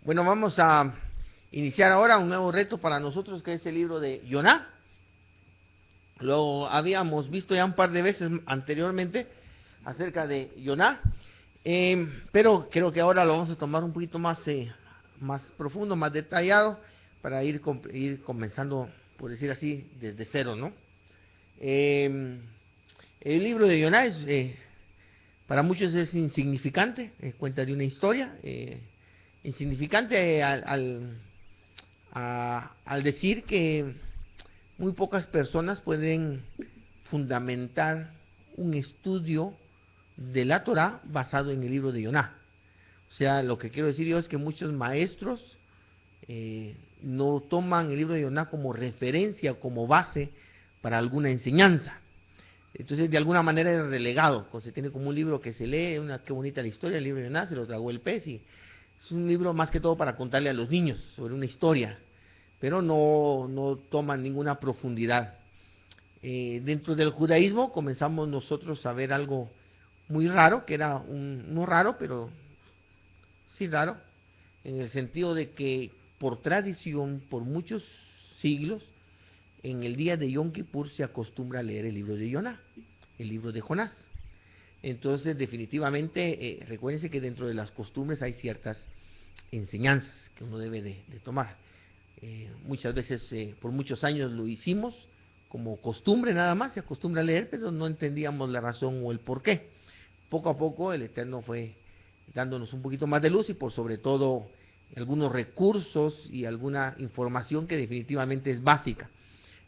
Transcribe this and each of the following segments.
Bueno, vamos a iniciar ahora un nuevo reto para nosotros, que es el libro de Yoná. Lo habíamos visto ya un par de veces anteriormente acerca de Yoná, pero creo que ahora lo vamos a tomar un poquito más profundo, más detallado, para ir comenzando, por decir así, desde cero, ¿no? El libro de Yoná para muchos es insignificante, cuenta de una historia insignificante al decir que muy pocas personas pueden fundamentar un estudio de la Torá basado en el libro de Yoná. O sea, lo que quiero decir yo es que muchos maestros no toman el libro de Yoná como referencia o como base para alguna enseñanza. Entonces, de alguna manera es relegado, se tiene como un libro que se lee, qué bonita la historia, el libro de Yoná, se lo tragó el pez, y es un libro más que todo para contarle a los niños sobre una historia, pero no toman ninguna profundidad. Dentro del judaísmo comenzamos nosotros a ver algo muy raro, que era no raro, pero sí raro, en el sentido de que por tradición, por muchos siglos, en el día de Yom Kippur se acostumbra a leer el libro de Yoná, el libro de Jonás. Entonces, definitivamente, recuérdense que dentro de las costumbres hay ciertas enseñanzas que uno debe de tomar. Muchas veces, por muchos años lo hicimos como costumbre nada más, se acostumbra a leer, pero no entendíamos la razón o el por qué. Poco a poco el Eterno fue dándonos un poquito más de luz y por sobre todo algunos recursos y alguna información que definitivamente es básica.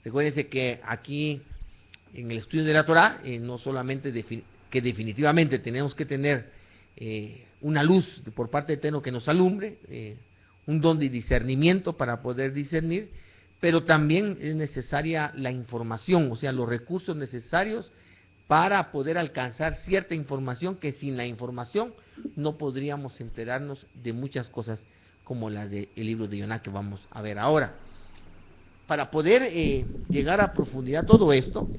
Recuérdense que aquí en el estudio de la Torá, no solamente que definitivamente tenemos que tener una luz por parte de Eterno que nos alumbre, un don de discernimiento para poder discernir, pero también es necesaria la información, o sea, los recursos necesarios para poder alcanzar cierta información, que sin la información no podríamos enterarnos de muchas cosas como la del libro de Yoná que vamos a ver ahora. Para poder llegar a profundidad todo esto,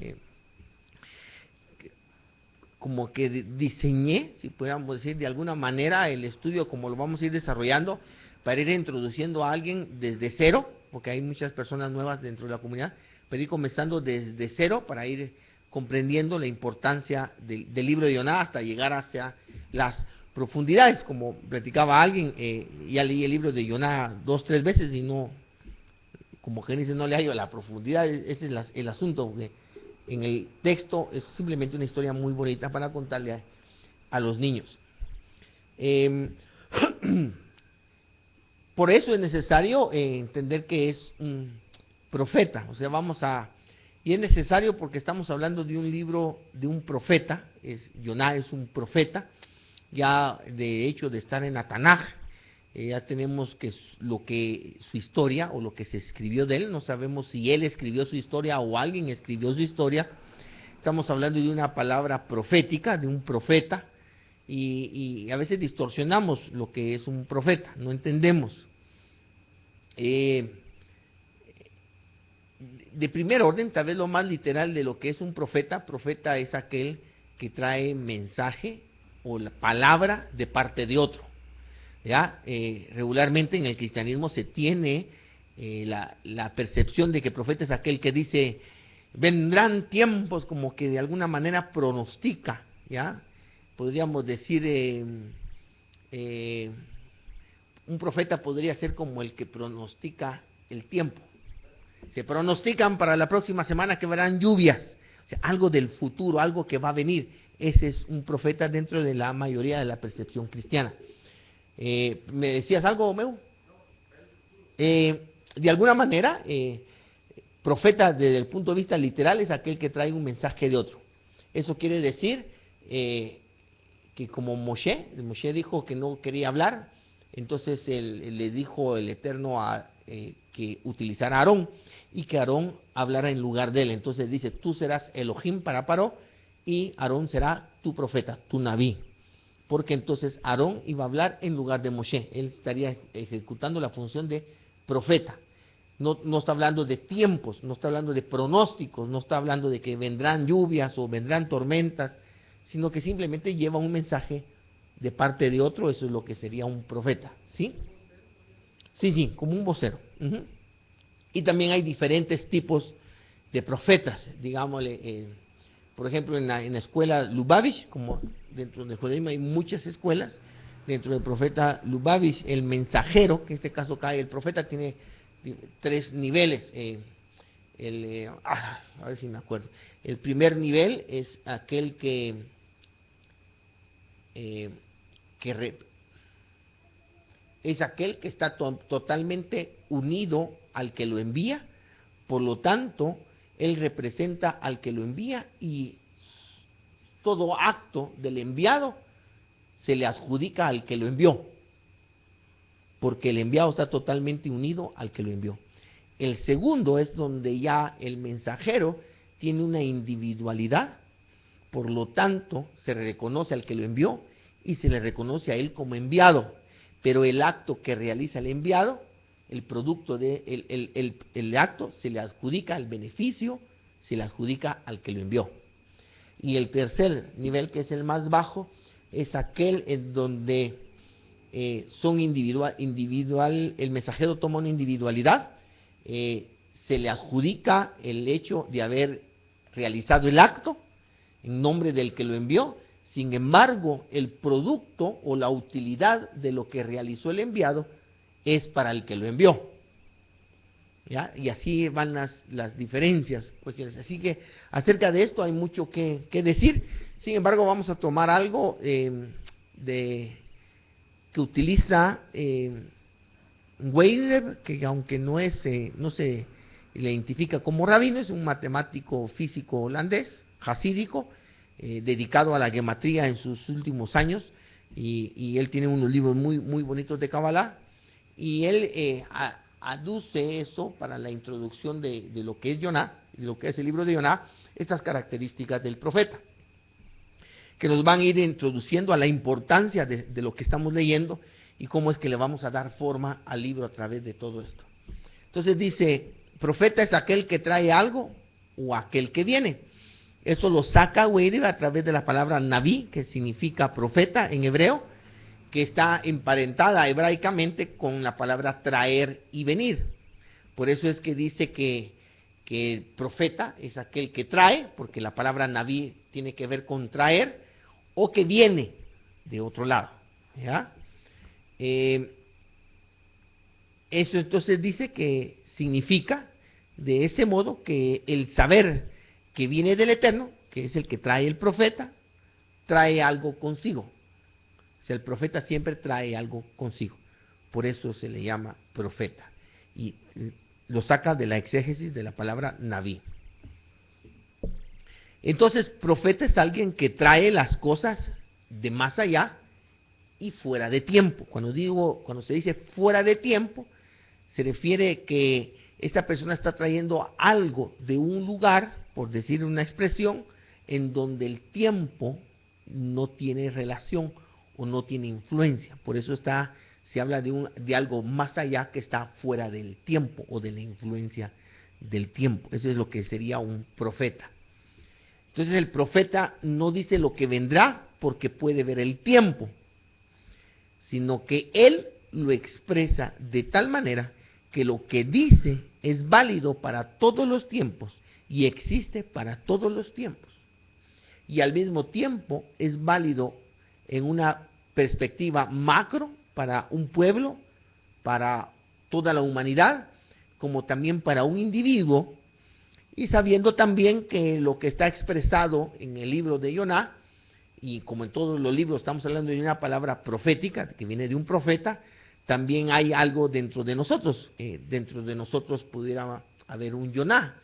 como que diseñé, si pudiéramos decir de alguna manera, el estudio como lo vamos a ir desarrollando, para ir introduciendo a alguien desde cero, porque hay muchas personas nuevas dentro de la comunidad, pero ir comenzando desde cero para ir comprendiendo la importancia del libro de Yoná hasta llegar hacia las profundidades. Como platicaba alguien, ya leí el libro de Yoná 2, 3 veces y no, como que dice, no le hallo la profundidad. Ese es el asunto, que en el texto es simplemente una historia muy bonita para contarle a los niños. Por eso es necesario entender que es un profeta, o sea, y es necesario porque estamos hablando de un libro de un profeta, Yoná es un profeta, ya de hecho de estar en la Tanaj, ya tenemos que su historia o lo que se escribió de él, no sabemos si él escribió su historia o alguien escribió su historia. Estamos hablando de una palabra profética, de un profeta, y a veces distorsionamos lo que es un profeta, no entendemos. De primer orden, tal vez lo más literal de lo que es un profeta es aquel que trae mensaje o la palabra de parte de otro. ¿Ya? Regularmente en el cristianismo se tiene la percepción de que profeta es aquel que dice, vendrán tiempos, como que de alguna manera pronostica, ¿ya? Podríamos decir, un profeta podría ser como el que pronostica el tiempo. Se pronostican para la próxima semana que verán lluvias, o sea, algo del futuro, algo que va a venir. Ese es un profeta dentro de la mayoría de la percepción cristiana. ¿Me decías algo, Meu? De alguna manera, profeta desde el punto de vista literal es aquel que trae un mensaje de otro. Eso quiere decir que como Moshe dijo que no quería hablar, entonces le dijo el Eterno que utilizara a Aarón y que Aarón hablara en lugar de él. Entonces dice, tú serás Elohim para Paró y Aarón será tu profeta, tu Naví. Porque entonces Aarón iba a hablar en lugar de Moshe, él estaría ejecutando la función de profeta. No está hablando de tiempos, no está hablando de pronósticos, no está hablando de que vendrán lluvias o vendrán tormentas, sino que simplemente lleva un mensaje de parte de otro. Eso es lo que sería un profeta, ¿sí? Sí, sí, como un vocero. Y también hay diferentes tipos de profetas, digámosle, por ejemplo, en la escuela Lubavitch, como dentro del judaísmo hay muchas escuelas, dentro del profeta Lubavitch, el mensajero, que en este caso cae, el profeta tiene 3 niveles, a ver si me acuerdo. El primer nivel es aquel es aquel que está totalmente unido al que lo envía, por lo tanto, él representa al que lo envía y todo acto del enviado se le adjudica al que lo envió, porque el enviado está totalmente unido al que lo envió. El segundo es donde ya el mensajero tiene una individualidad, por lo tanto, se reconoce al que lo envió y se le reconoce a él como enviado, pero el acto que realiza el enviado, el producto el acto, se le adjudica el beneficio, se le adjudica al que lo envió. Y el tercer nivel, que es el más bajo, es aquel en donde son individual, el mensajero toma una individualidad, se le adjudica el hecho de haber realizado el acto en nombre del que lo envió. Sin embargo, el producto o la utilidad de lo que realizó el enviado es para el que lo envió. ¿Ya? Y así van las diferencias, cuestiones. Así que acerca de esto hay mucho que decir. Sin embargo, vamos a tomar algo que utiliza Weiner, que aunque no se le identifica como rabino, es un matemático físico holandés, hasídico, dedicado a la gematría en sus últimos años, y él tiene unos libros muy, muy bonitos de Kabbalah, y él aduce eso para la introducción de lo que es Yoná, de lo que es el libro de Yoná, estas características del profeta, que nos van a ir introduciendo a la importancia de lo que estamos leyendo y cómo es que le vamos a dar forma al libro a través de todo esto. Entonces dice, profeta es aquel que trae algo o aquel que viene. Eso lo saca Weir a través de la palabra Naví, que significa profeta en hebreo, que está emparentada hebraicamente con la palabra traer y venir. Por eso es que dice que el profeta es aquel que trae, porque la palabra Naví tiene que ver con traer, o que viene de otro lado. ¿Ya? Eso entonces dice que significa de ese modo que el saber que viene del Eterno, que es el que trae el profeta, trae algo consigo. O sea, el profeta siempre trae algo consigo. Por eso se le llama profeta. Y lo saca de la exégesis de la palabra Naví. Entonces, profeta es alguien que trae las cosas de más allá y fuera de tiempo. Cuando se dice fuera de tiempo, se refiere que esta persona está trayendo algo de un lugar, por decir una expresión, en donde el tiempo no tiene relación o no tiene influencia. Por eso se habla de algo más allá que está fuera del tiempo o de la influencia del tiempo. Eso es lo que sería un profeta. Entonces el profeta no dice lo que vendrá porque puede ver el tiempo, sino que él lo expresa de tal manera que lo que dice es válido para todos los tiempos y existe para todos los tiempos. Y al mismo tiempo es válido en una perspectiva macro para un pueblo, para toda la humanidad, como también para un individuo, y sabiendo también que lo que está expresado en el libro de Yoná, y como en todos los libros estamos hablando de una palabra profética, que viene de un profeta, también hay algo dentro de nosotros. Dentro de nosotros pudiera haber un Yoná.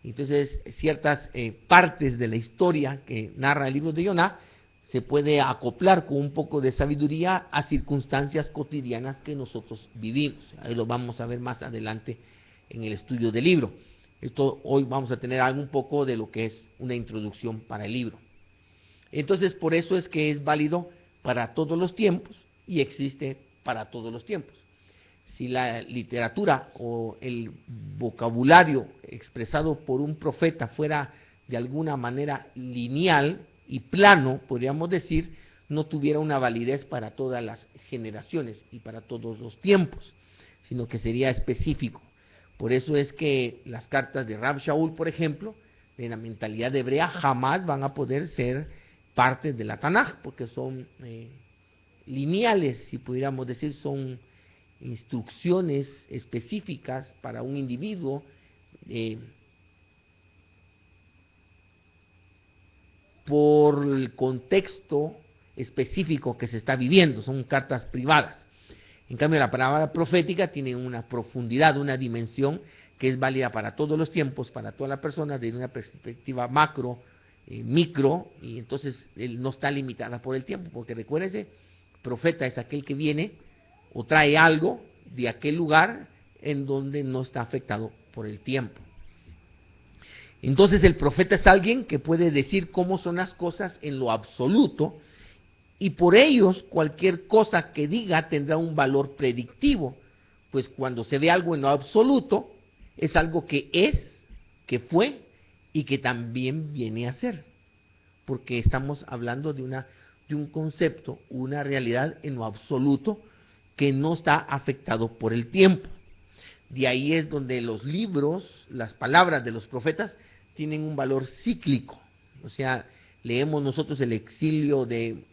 Entonces, ciertas partes de la historia que narra el libro de Yoná se puede acoplar con un poco de sabiduría a circunstancias cotidianas que nosotros vivimos. Ahí lo vamos a ver más adelante en el estudio del libro. Hoy vamos a tener algo un poco de lo que es una introducción para el libro. Entonces, por eso es que es válido para todos los tiempos y existe para todos los tiempos. Si la literatura o el vocabulario expresado por un profeta fuera de alguna manera lineal y plano, podríamos decir, no tuviera una validez para todas las generaciones y para todos los tiempos. sino que sería específico. Por eso es que las cartas de Rab Shaul, por ejemplo, de la mentalidad hebrea, jamás van a poder ser parte de la Tanaj, porque son lineales, si pudiéramos decir, son instrucciones específicas para un individuo, por el contexto específico que se está viviendo, son cartas privadas. En cambio, la palabra profética tiene una profundidad, una dimensión que es válida para todos los tiempos, para todas las personas, desde una perspectiva macro, micro, y entonces no está limitada por el tiempo, porque recuérdese, profeta es aquel que viene o trae algo de aquel lugar en donde no está afectado por el tiempo. Entonces el profeta es alguien que puede decir cómo son las cosas en lo absoluto, y por ellos cualquier cosa que diga tendrá un valor predictivo, pues cuando se ve algo en lo absoluto, es algo que es, que fue y que también viene a ser, porque estamos hablando de un concepto, una realidad en lo absoluto que no está afectado por el tiempo. De ahí es donde los libros, las palabras de los profetas tienen un valor cíclico. O sea, leemos nosotros el exilio de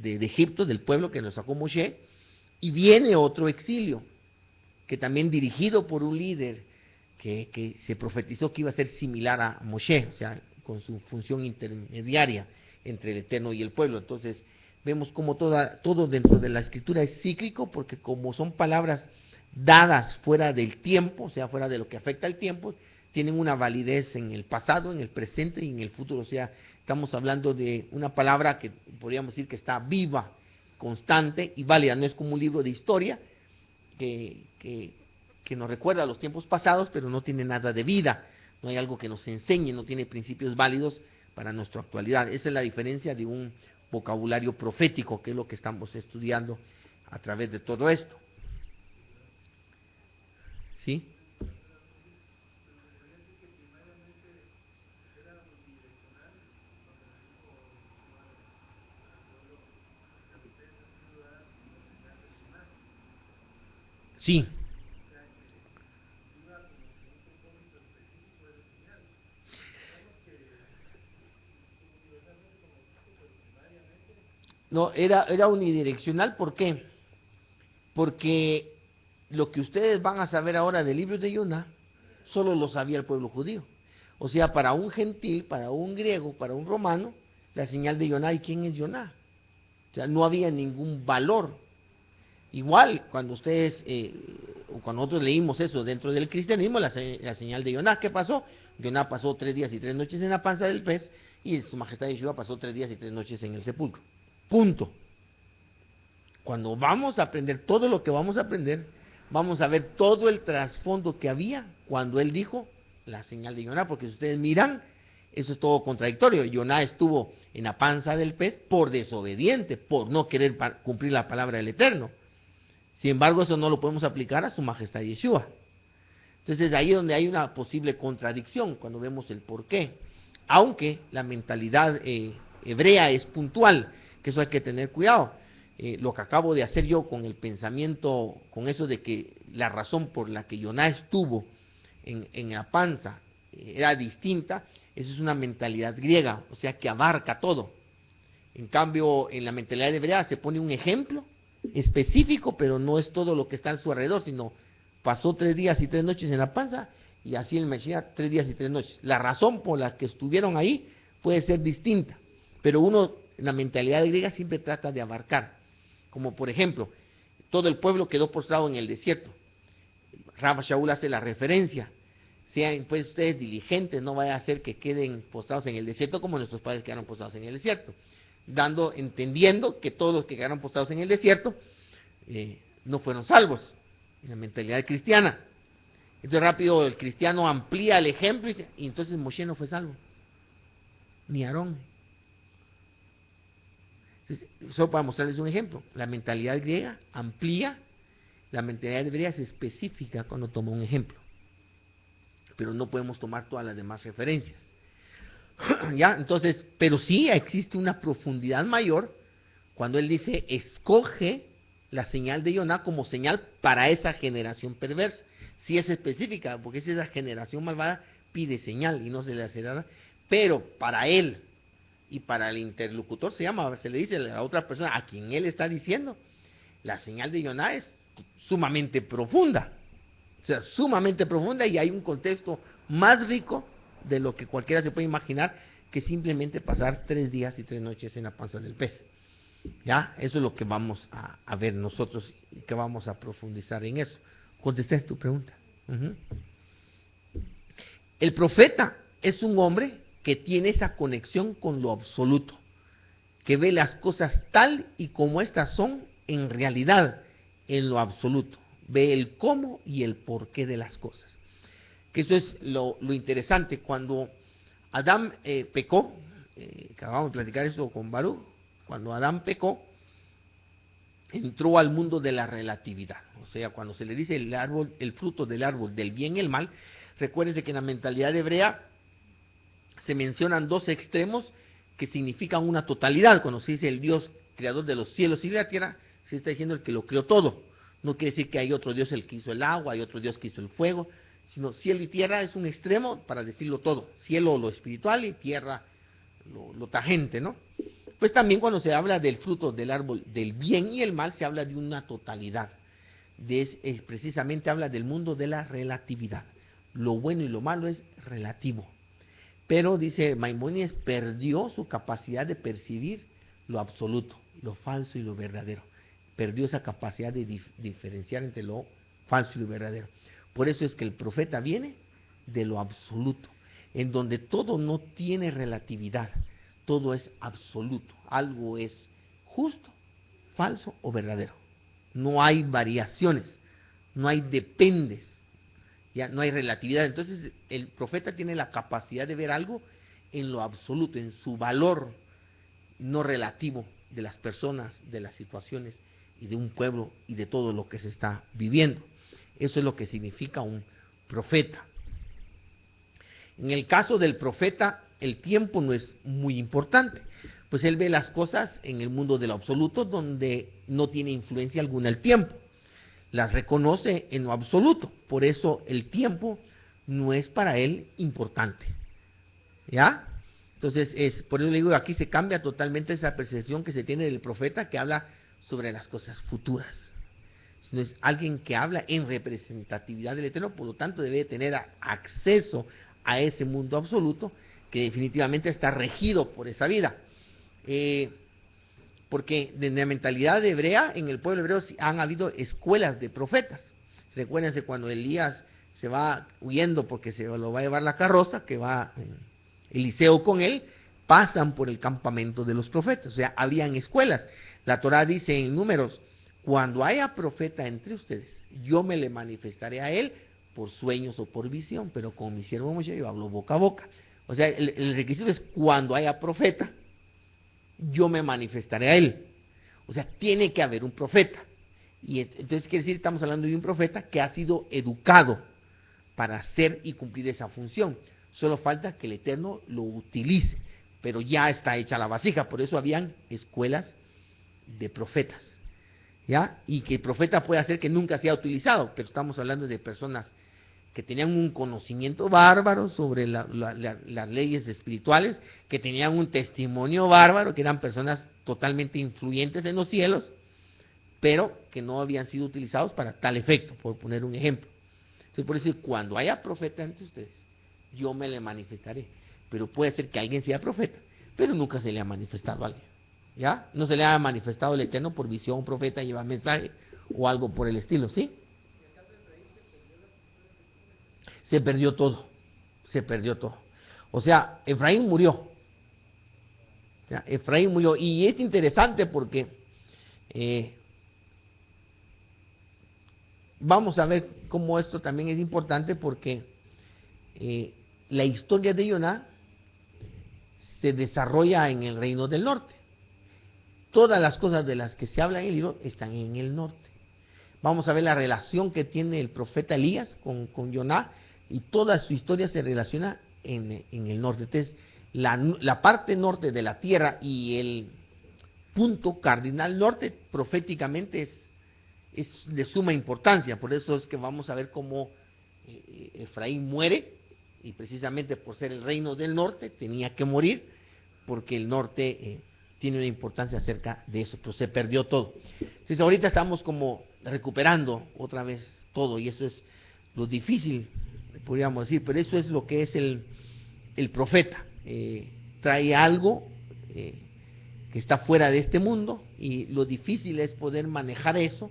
Egipto, del pueblo que nos sacó Moshe, y viene otro exilio, que también dirigido por un líder que se profetizó que iba a ser similar a Moshe, o sea, con su función intermediaria entre el Eterno y el pueblo. Entonces, vemos como todo dentro de la Escritura es cíclico, porque como son palabras dadas fuera del tiempo, o sea, fuera de lo que afecta al tiempo, tienen una validez en el pasado, en el presente y en el futuro. O sea, estamos hablando de una palabra que podríamos decir que está viva, constante y válida. No es como un libro de historia que nos recuerda a los tiempos pasados, pero no tiene nada de vida. No hay algo que nos enseñe, no tiene principios válidos para nuestra actualidad. Esa es la diferencia de un vocabulario profético, que es lo que estamos estudiando a través de todo esto. ¿Sí? Sí. No, era unidireccional. ¿Por qué? Porque lo que ustedes van a saber ahora del libro de Jonah, solo lo sabía el pueblo judío. O sea, para un gentil, para un griego, para un romano, la señal de Jonah, ¿y quién es Jonah? O sea, no había ningún valor. Igual, cuando ustedes, o cuando nosotros leímos eso dentro del cristianismo, la señal de Jonah, ¿qué pasó? Jonah pasó 3 días y 3 noches en la panza del pez, y su majestad Yeshua pasó 3 días y 3 noches en el sepulcro. Punto. Cuando vamos a aprender todo lo que vamos a aprender, vamos a ver todo el trasfondo que había cuando él dijo la señal de Jonah, porque si ustedes miran, eso es todo contradictorio. Jonah estuvo en la panza del pez por desobediente, por no querer cumplir la palabra del Eterno. Sin embargo, eso no lo podemos aplicar a su majestad Yeshua. Entonces, ahí es donde hay una posible contradicción, cuando vemos el porqué. Aunque la mentalidad hebrea es puntual, que eso hay que tener cuidado. Lo que acabo de hacer yo con el pensamiento, con eso de que la razón por la que Jonah estuvo en la panza era distinta, eso es una mentalidad griega, o sea que abarca todo. En cambio, en la mentalidad hebrea se pone un ejemplo específico, pero no es todo lo que está a su alrededor, sino pasó 3 días y 3 noches en la panza, y así el Mesías 3 días y 3 noches. La razón por la que estuvieron ahí puede ser distinta, pero uno en la mentalidad griega siempre trata de abarcar. Como por ejemplo, todo el pueblo quedó postrado en el desierto. Rab Shaul hace la referencia. Sean pues ustedes diligentes, no vaya a hacer que queden postrados en el desierto como nuestros padres quedaron postrados en el desierto. Entendiendo que todos los que quedaron postrados en el desierto no fueron salvos, en la mentalidad cristiana. Entonces rápido el cristiano amplía el ejemplo y entonces Moshe no fue salvo, ni Aarón. Solo para mostrarles un ejemplo, la mentalidad griega amplía, la mentalidad hebrea es específica cuando toma un ejemplo, pero no podemos tomar todas las demás referencias. ¿Ya? Entonces, pero sí existe una profundidad mayor cuando él dice, escoge la señal de Yoná como señal para esa generación perversa. Si es específica, porque si esa generación malvada pide señal y no se le hace nada, pero para él y para el interlocutor se le dice a la otra persona a quien él está diciendo, la señal de Yoná es sumamente profunda, o sea, sumamente profunda, y hay un contexto más rico de lo que cualquiera se puede imaginar que simplemente pasar 3 días y 3 noches en la panza del pez. ¿Ya? Eso es lo que vamos a ver nosotros y que vamos a profundizar en eso. Contesté tu pregunta. El profeta es un hombre que tiene esa conexión con lo absoluto, que ve las cosas tal y como estas son en realidad, en lo absoluto. Ve el cómo y el porqué de las cosas. Que eso es lo interesante. Cuando Adán pecó, que acabamos de platicar eso con Baruch, cuando Adán pecó, entró al mundo de la relatividad. O sea, cuando se le dice el fruto del árbol del bien y el mal, recuérdense que en la mentalidad hebrea se mencionan 2 extremos que significan una totalidad. Cuando se dice el Dios creador de los cielos y de la tierra, se está diciendo el que lo creó todo. No quiere decir que hay otro Dios el que hizo el agua, hay otro Dios que hizo el fuego, sino cielo y tierra es un extremo para decirlo todo. Cielo lo espiritual y tierra lo tangente, ¿no? Pues también cuando se habla del fruto del árbol del bien y el mal, se habla de una totalidad. Precisamente habla del mundo de la relatividad. Lo bueno y lo malo es relativo. Pero, dice Maimónides, perdió su capacidad de percibir lo absoluto, lo falso y lo verdadero. Perdió esa capacidad de diferenciar entre lo falso y lo verdadero. Por eso es que el profeta viene de lo absoluto, en donde todo no tiene relatividad, todo es absoluto. Algo es justo, falso o verdadero. No hay variaciones, no hay dependes, ya no hay relatividad. Entonces el profeta tiene la capacidad de ver algo en lo absoluto, en su valor no relativo de las personas, de las situaciones y de un pueblo y de todo lo que se está viviendo. Eso es lo que significa un profeta. En el caso del profeta, el tiempo no es muy importante, pues él ve las cosas en el mundo de lo absoluto, donde no tiene influencia alguna el tiempo. Las reconoce en lo absoluto, por eso el tiempo no es para él importante. ¿Ya? Entonces, por eso le digo, aquí se cambia totalmente esa percepción que se tiene del profeta que habla sobre las cosas futuras. Sino es alguien que habla en representatividad del Eterno, por lo tanto debe tener acceso a ese mundo absoluto que definitivamente está regido por esa vida. Porque en la mentalidad hebrea, en el pueblo hebreo han habido escuelas de profetas. Recuérdense cuando Elías se va huyendo porque se lo va a llevar la carroza, que va Eliseo con él, pasan por el campamento de los profetas. O sea, habían escuelas. La Torá dice en Números, cuando haya profeta entre ustedes, yo me le manifestaré a él por sueños o por visión, pero con mi siervo Moshe yo hablo boca a boca. O sea, el requisito es cuando haya profeta, yo me manifestaré a él. O sea, tiene que haber un profeta. Y entonces quiere decir, estamos hablando de un profeta que ha sido educado para hacer y cumplir esa función. Solo falta que el Eterno lo utilice, pero ya está hecha la vasija. Por eso habían escuelas de profetas, ¿ya? Y que el profeta puede hacer que nunca sea utilizado, pero estamos hablando de personas que tenían un conocimiento bárbaro sobre las leyes espirituales, que tenían un testimonio bárbaro, que eran personas totalmente influyentes en los cielos, pero que no habían sido utilizados para tal efecto, por poner un ejemplo. Entonces, por eso, cuando haya profeta entre ustedes, yo me le manifestaré. Pero puede ser que alguien sea profeta, pero nunca se le ha manifestado a alguien. ¿Ya? No se le ha manifestado el Eterno por visión, profeta, lleva mensaje o algo por el estilo, ¿sí? Se perdió todo, se perdió todo. O sea, Efraín murió. ¿Ya? Efraín murió. Y es interesante porque vamos a ver cómo esto también es importante porque la historia de Yoná se desarrolla en el reino del norte. Todas las cosas de las que se habla en el libro están en el norte. Vamos a ver la relación que tiene el profeta Elías con Yoná, y toda su historia se relaciona en el norte. Entonces, la parte norte de la tierra y el punto cardinal norte proféticamente es es de suma importancia. Por eso es que vamos a ver cómo Efraín muere, y precisamente por ser el reino del norte tenía que morir, porque el norte tiene una importancia acerca de eso, pero se perdió todo. Entonces ahorita estamos como recuperando otra vez todo, y eso es lo difícil, podríamos decir, pero eso es lo que es el profeta. Trae algo que está fuera de este mundo, y lo difícil es poder manejar eso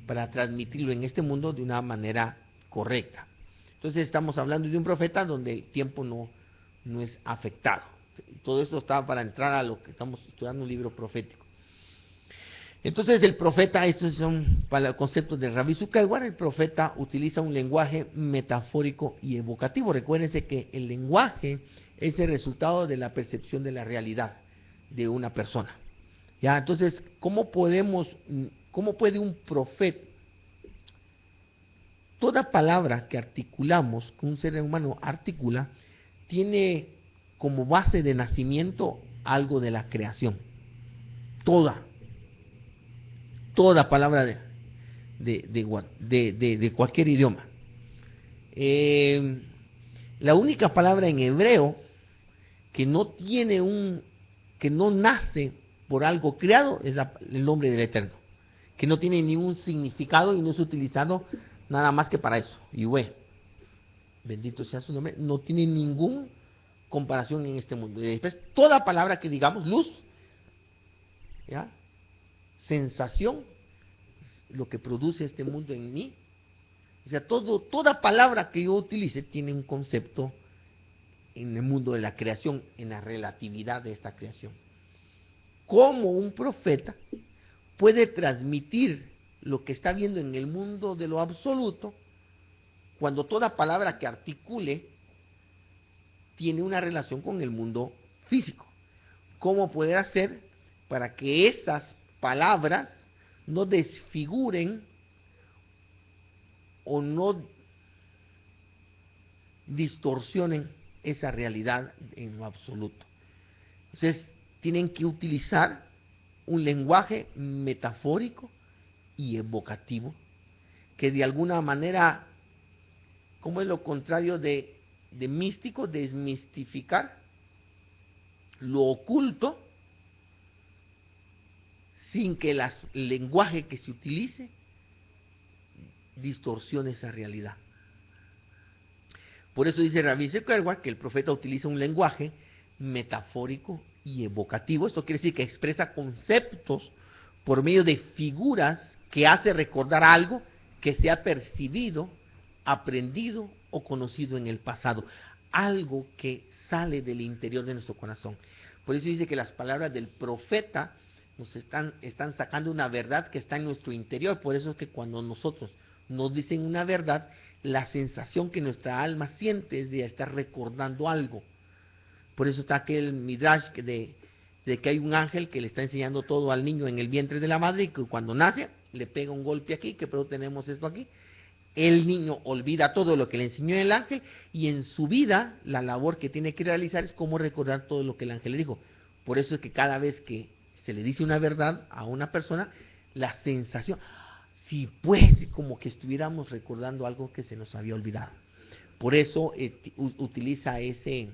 para transmitirlo en este mundo de una manera correcta. Entonces estamos hablando de un profeta donde el tiempo no es afectado. Todo esto está para entrar a lo que estamos estudiando, un libro profético. Entonces el profeta, estos son para el concepto de Rabbi Zuckerberg, el profeta utiliza un lenguaje metafórico y evocativo. Recuérdense que el lenguaje es el resultado de la percepción de la realidad de una persona. ¿Ya? Entonces, ¿cómo puede un profeta? Toda palabra que articulamos, que un ser humano articula, tiene como base de nacimiento algo de la creación. Toda palabra de cualquier idioma. La única palabra en hebreo que no nace por algo creado es el nombre del Eterno, que no tiene ningún significado y no es utilizado nada más que para eso. Yahweh, bendito sea su nombre, no tiene ninguna comparación en este mundo. Y después, toda palabra que digamos, luz, ¿ya? Sensación, lo que produce este mundo en mí, o sea, toda palabra que yo utilice tiene un concepto en el mundo de la creación, en la relatividad de esta creación. ¿Cómo un profeta puede transmitir lo que está viendo en el mundo de lo absoluto cuando toda palabra que articule tiene una relación con el mundo físico? ¿Cómo poder hacer para que esas palabras no desfiguren o no distorsionen esa realidad en lo absoluto? Entonces, tienen que utilizar un lenguaje metafórico y evocativo, que de alguna manera, ¿cómo es lo contrario de místico? Desmistificar lo oculto, sin que el lenguaje que se utilice distorsione esa realidad. Por eso dice Rabbi Zuckerberg que el profeta utiliza un lenguaje metafórico y evocativo. Esto quiere decir que expresa conceptos por medio de figuras que hace recordar algo que se ha percibido, aprendido o conocido en el pasado. Algo que sale del interior de nuestro corazón. Por eso dice que las palabras del profeta nos están sacando una verdad que está en nuestro interior. Por eso es que cuando nosotros nos dicen una verdad, la sensación que nuestra alma siente es de estar recordando algo. Por eso está aquel midrash de que hay un ángel que le está enseñando todo al niño en el vientre de la madre, y que cuando nace le pega un golpe aquí, que pero tenemos esto aquí. El niño olvida todo lo que le enseñó el ángel, y en su vida la labor que tiene que realizar es cómo recordar todo lo que el ángel le dijo. Por eso es que cada vez que se le dice una verdad a una persona, la sensación, si pues, como que estuviéramos recordando algo que se nos había olvidado. Por eso utiliza ese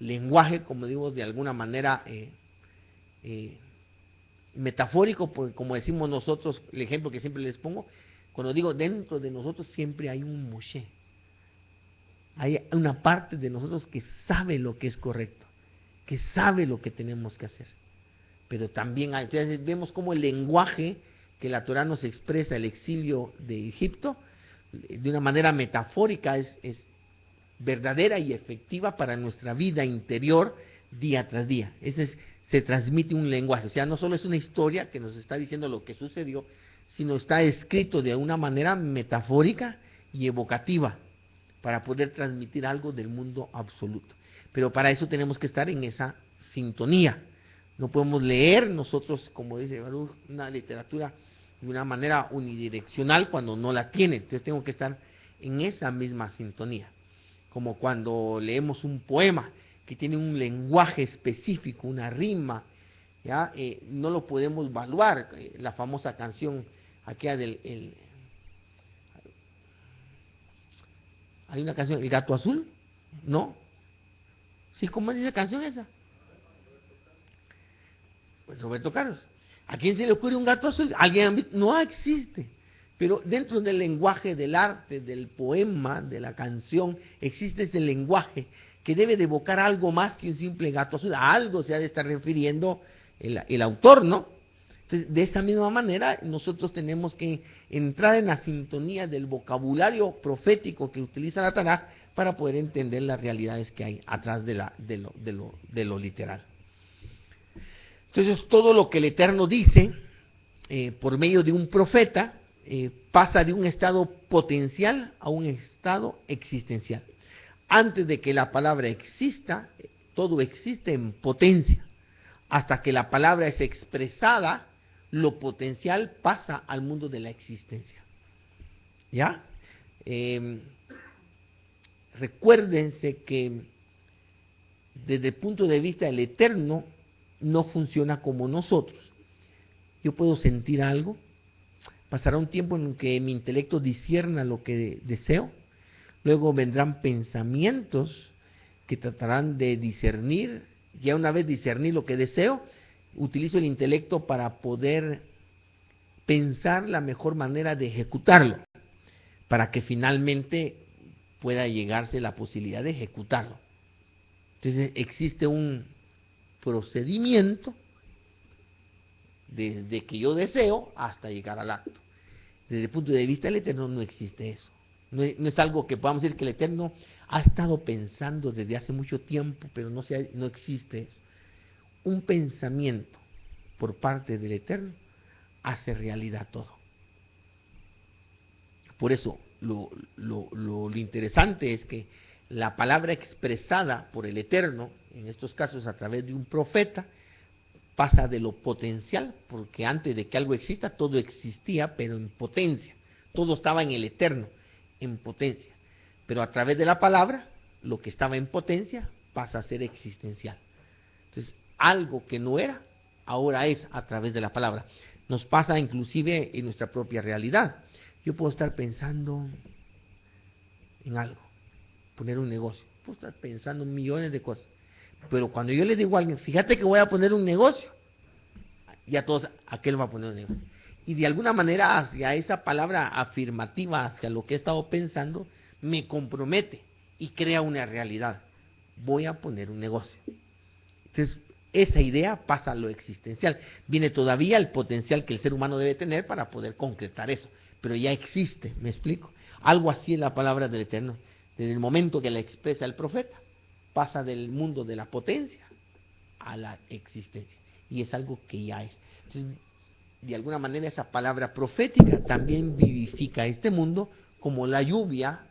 lenguaje, como digo, de alguna manera metafórico, porque como decimos nosotros, el ejemplo que siempre les pongo, cuando digo dentro de nosotros siempre hay un Moshe, hay una parte de nosotros que sabe lo que es correcto, que sabe lo que tenemos que hacer, pero también hay, entonces vemos como el lenguaje que la Torah nos expresa, el exilio de Egipto, de una manera metafórica, es verdadera y efectiva para nuestra vida interior día tras día. Se transmite un lenguaje, o sea, no solo es una historia que nos está diciendo lo que sucedió, sino está escrito de una manera metafórica y evocativa para poder transmitir algo del mundo absoluto. Pero para eso tenemos que estar en esa sintonía. No podemos leer nosotros, como dice Baruch, una literatura de una manera unidireccional cuando no la tiene. Entonces tengo que estar en esa misma sintonía. Como cuando leemos un poema que tiene un lenguaje específico, una rima, ¿ya? No lo podemos evaluar. La famosa canción aquella hay una canción, El Gato Azul, ¿no? Sí, ¿cómo es esa canción esa? Pues Roberto Carlos. ¿A quién se le ocurre un gato azul? ¿Alguien? No existe. Pero dentro del lenguaje del arte, del poema, de la canción, existe ese lenguaje que debe de evocar algo más que un simple gato azul. A algo se ha de estar refiriendo el autor, ¿no? Entonces, de esa misma manera, nosotros tenemos que entrar en la sintonía del vocabulario profético que utiliza la Tanaj para poder entender las realidades que hay atrás de lo literal. Entonces, todo lo que el Eterno dice por medio de un profeta pasa de un estado potencial a un estado existencial. Antes de que la palabra exista, todo existe en potencia. Hasta que la palabra es expresada, lo potencial pasa al mundo de la existencia. ¿Ya? Recuérdense que desde el punto de vista del Eterno, no funciona como nosotros. Yo puedo sentir algo, pasará un tiempo en que mi intelecto discierna lo que deseo, luego vendrán pensamientos que tratarán de discernir, ya una vez discernir lo que deseo, utilizo el intelecto para poder pensar la mejor manera de ejecutarlo, para que finalmente pueda llegarse la posibilidad de ejecutarlo. Entonces existe un procedimiento desde que yo deseo hasta llegar al acto. Desde el punto de vista del Eterno no existe eso. No es algo que podamos decir que el Eterno ha estado pensando desde hace mucho tiempo, pero no existe eso. Un pensamiento por parte del Eterno hace realidad todo. Por eso lo interesante es que la palabra expresada por el Eterno, en estos casos a través de un profeta, pasa de lo potencial, porque antes de que algo exista, todo existía, pero en potencia. Todo estaba en el Eterno, en potencia. Pero a través de la palabra, lo que estaba en potencia pasa a ser existencial. Entonces, algo que no era, ahora es a través de la palabra. Nos pasa inclusive en nuestra propia realidad. Yo puedo estar pensando en algo, poner un negocio, puedo estar pensando en millones de cosas, pero cuando yo le digo a alguien, fíjate que voy a poner un negocio, ya todos, aquel va a poner un negocio. Y de alguna manera hacia esa palabra afirmativa, hacia lo que he estado pensando, me compromete y crea una realidad. Voy a poner un negocio. Entonces, esa idea pasa a lo existencial. Viene todavía el potencial que el ser humano debe tener para poder concretar eso, pero ya existe, ¿me explico? Algo así es la palabra del Eterno. Desde el momento que la expresa el profeta, pasa del mundo de la potencia a la existencia. Y es algo que ya es. Entonces, de alguna manera esa palabra profética también vivifica este mundo, como la lluvia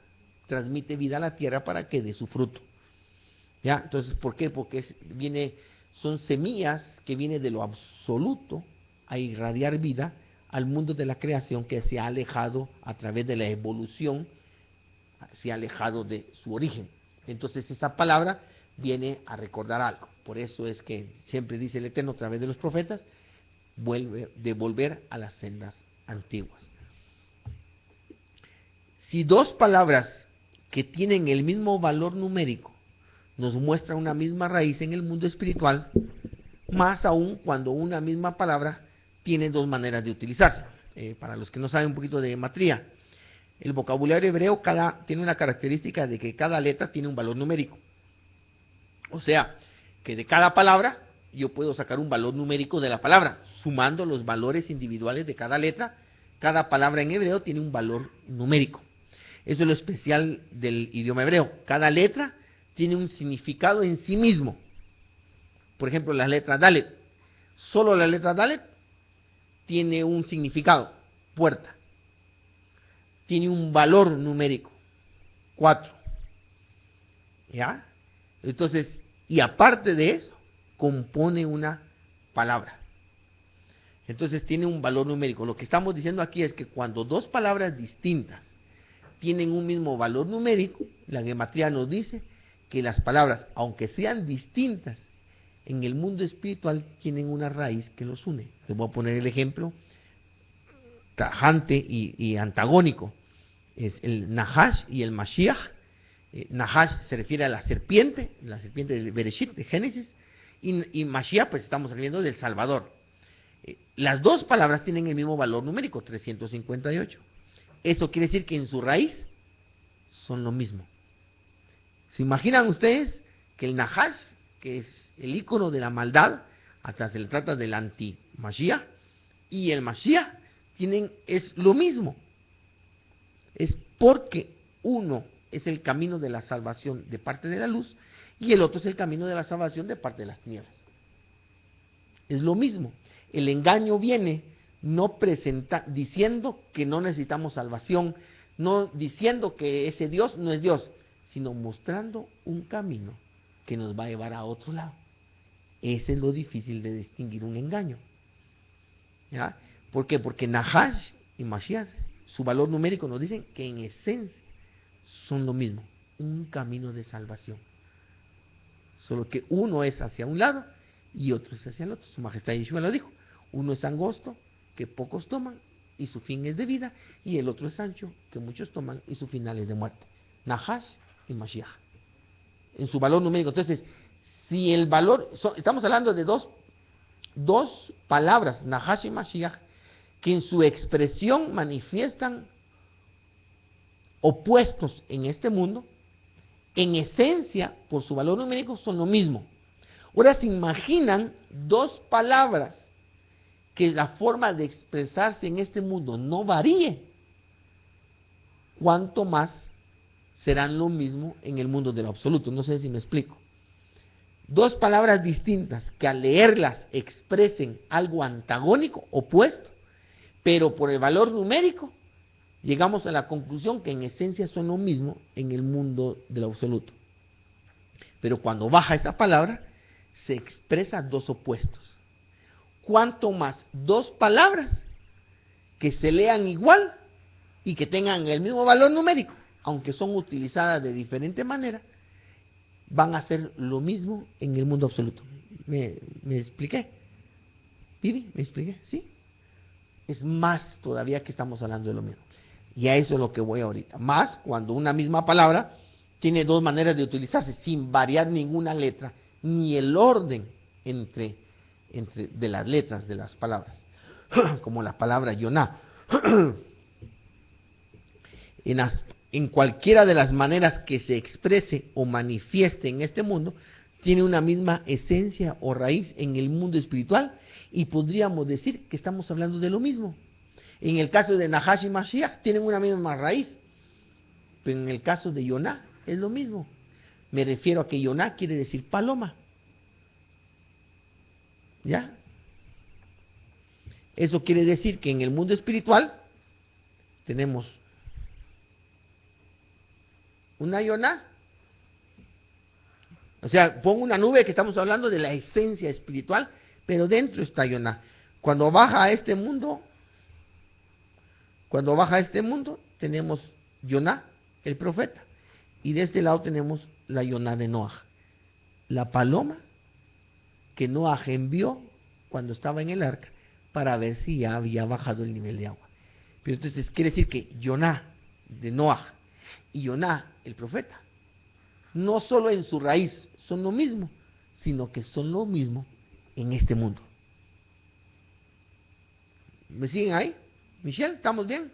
transmite vida a la tierra para que dé su fruto. ¿Ya? Entonces, ¿por qué? Porque son semillas que vienen de lo absoluto a irradiar vida al mundo de la creación que se ha alejado a través de la evolución, se ha alejado de su origen. Entonces esa palabra viene a recordar algo. Por eso es que siempre dice el Eterno a través de los profetas, volver a las sendas antiguas. Si dos palabras que tienen el mismo valor numérico nos muestran una misma raíz en el mundo espiritual, más aún cuando una misma palabra tiene dos maneras de utilizarse. Para los que no saben un poquito de gematría, el vocabulario hebreo tiene una característica de que cada letra tiene un valor numérico. O sea, que de cada palabra yo puedo sacar un valor numérico de la palabra, sumando los valores individuales de cada letra. Cada palabra en hebreo tiene un valor numérico. Eso es lo especial del idioma hebreo. Cada letra tiene un significado en sí mismo. Por ejemplo, la letra Dalet. Solo la letra Dalet tiene un significado, puerta. Tiene un valor numérico, 4. ¿Ya? Entonces, y aparte de eso, compone una palabra. Entonces tiene un valor numérico. Lo que estamos diciendo aquí es que cuando dos palabras distintas tienen un mismo valor numérico, la gematría nos dice que las palabras, aunque sean distintas, en el mundo espiritual tienen una raíz que los une. Les voy a poner el ejemplo tajante y antagónico. Es el Nahash y el Mashiach. Nahash se refiere a la serpiente de Bereshit, de Génesis, y Mashiach, pues estamos hablando del Salvador. Las dos palabras tienen el mismo valor numérico, 358. Eso quiere decir que en su raíz son lo mismo. ¿Se imaginan ustedes que el Nahash, que es el ícono de la maldad, hasta se le trata del anti-Mashiach, y el Mashiach es lo mismo? Es porque uno es el camino de la salvación de parte de la luz y el otro es el camino de la salvación de parte de las tinieblas. Es lo mismo. El engaño viene no diciendo que no necesitamos salvación, no diciendo que ese Dios no es Dios, sino mostrando un camino que nos va a llevar a otro lado. Ese es lo difícil de distinguir un engaño. ¿Ya? ¿Por qué? Porque Nahash y Mashiach, su valor numérico nos dicen que en esencia son lo mismo, un camino de salvación. Solo que uno es hacia un lado y otro es hacia el otro. Su Majestad Yeshua lo dijo. Uno es angosto, que pocos toman, y su fin es de vida, y el otro es ancho, que muchos toman, y su final es de muerte. Nahash y Mashiach. En su valor numérico. Entonces, si el valor, estamos hablando de dos palabras, Nahash y Mashiach, que en su expresión manifiestan opuestos en este mundo, en esencia, por su valor numérico, son lo mismo. Ahora se imaginan dos palabras que la forma de expresarse en este mundo no varíe, ¿cuánto más serán lo mismo en el mundo del absoluto? No sé si me explico. Dos palabras distintas que al leerlas expresen algo antagónico, opuesto, pero por el valor numérico llegamos a la conclusión que en esencia son lo mismo en el mundo del absoluto. Pero cuando baja esa palabra, se expresa dos opuestos. Cuanto más dos palabras que se lean igual y que tengan el mismo valor numérico, aunque son utilizadas de diferente manera, van a ser lo mismo en el mundo absoluto. ¿Me expliqué? ¿Vivi? ¿Me expliqué? ¿Sí? Es más todavía que estamos hablando de lo mismo. Y a eso es lo que voy ahorita. Más cuando una misma palabra tiene dos maneras de utilizarse, sin variar ninguna letra, ni el orden de las letras de las palabras. Como la palabra Yoná. En cualquiera de las maneras que se exprese o manifieste en este mundo, tiene una misma esencia o raíz en el mundo espiritual, y podríamos decir que estamos hablando de lo mismo. En el caso de Nahash y Mashiach tienen una misma raíz, pero en el caso de Yoná es lo mismo. Me refiero a que Yoná quiere decir paloma. ¿Ya? Eso quiere decir que en el mundo espiritual tenemos una Yoná. O sea, pongo una nube que estamos hablando de la esencia espiritual, pero dentro está Yoná. Cuando baja a este mundo, tenemos Yoná, el profeta, y de este lado tenemos la Yoná de Noaj, la paloma que Noaj envió cuando estaba en el arca para ver si ya había bajado el nivel de agua. Pero entonces quiere decir que Yoná de Noaj y Yoná, el profeta, no solo en su raíz son lo mismo, sino que son lo mismo en este mundo. ¿Me siguen ahí? Michelle, ¿estamos bien?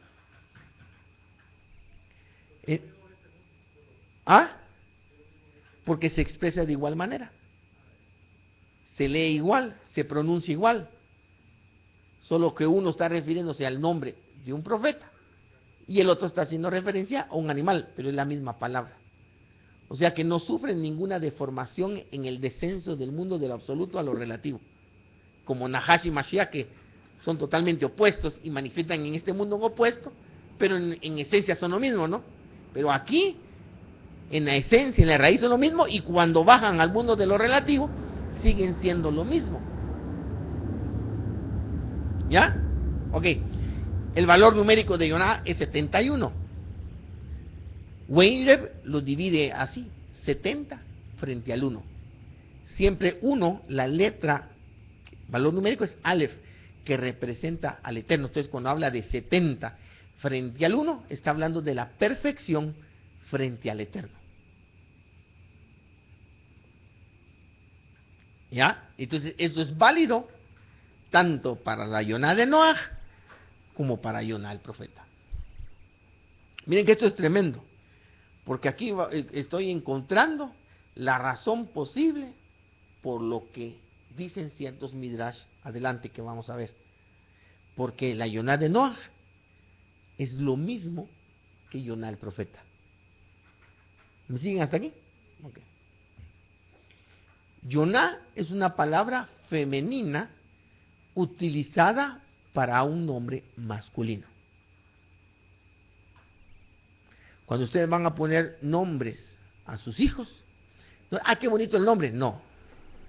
Porque se expresa de igual manera. Se lee igual, se pronuncia igual. Solo que uno está refiriéndose al nombre de un profeta y el otro está haciendo referencia a un animal, pero es la misma palabra. O sea que no sufren ninguna deformación en el descenso del mundo del absoluto a lo relativo. Como Nahash y Mashiach, que son totalmente opuestos y manifiestan en este mundo un opuesto, pero en esencia son lo mismo, ¿no? Pero aquí, en la esencia, en la raíz son lo mismo, y cuando bajan al mundo de lo relativo, siguen siendo lo mismo. ¿Ya? Ok. El valor numérico de Yoná es 71. Weinreb lo divide así, 70 frente al 1. Siempre 1, la letra, valor numérico es Aleph, que representa al Eterno. Entonces, cuando habla de 70 frente al 1, está hablando de la perfección frente al Eterno. ¿Ya? Entonces, eso es válido tanto para la Yoná de Noaj como para Yoná el profeta. Miren que esto es tremendo, porque aquí estoy encontrando la razón posible por lo que dicen ciertos midrash adelante que vamos a ver. Porque la Yoná de Noaj es lo mismo que Yoná el profeta. ¿Me siguen hasta aquí? Okay. Yoná es una palabra femenina utilizada para un nombre masculino. Cuando ustedes van a poner nombres a sus hijos, qué bonito el nombre, no.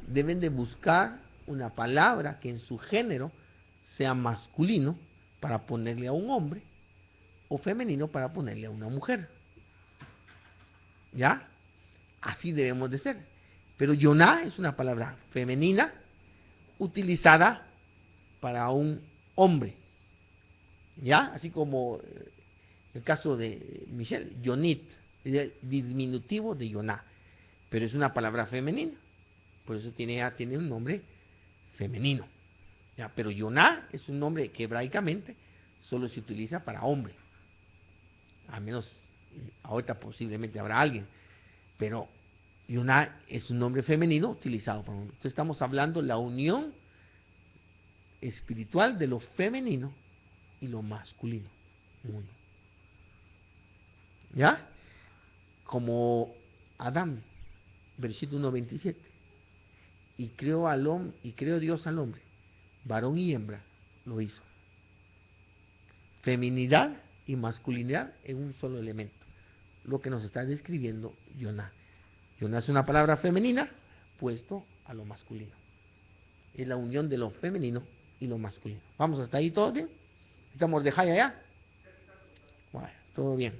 Deben de buscar una palabra que en su género sea masculino para ponerle a un hombre o femenino para ponerle a una mujer. ¿Ya? Así debemos de ser. Pero Yoná es una palabra femenina utilizada para un hombre. ¿Ya? Así como el caso de Michelle, Yonit, el diminutivo de Yoná. Pero es una palabra femenina. Por eso tiene un nombre femenino. ¿Ya? Pero Yoná es un nombre que hebraicamente solo se utiliza para hombre. Al menos ahorita posiblemente habrá alguien. Pero Yoná es un nombre femenino utilizado por hombre. Entonces estamos hablando de la unión espiritual de lo femenino y lo masculino. Uno. ¿Ya? Como Adán, versículo 1:27. Y creó Dios al hombre, varón y hembra lo hizo. Feminidad y masculinidad en un solo elemento. Lo que nos está describiendo Yoná. Yoná es una palabra femenina puesto a lo masculino. Es la unión de lo femenino y lo masculino. ¿Vamos hasta ahí todo bien? ¿Estamos de Jaya ya? Bueno, todo bien.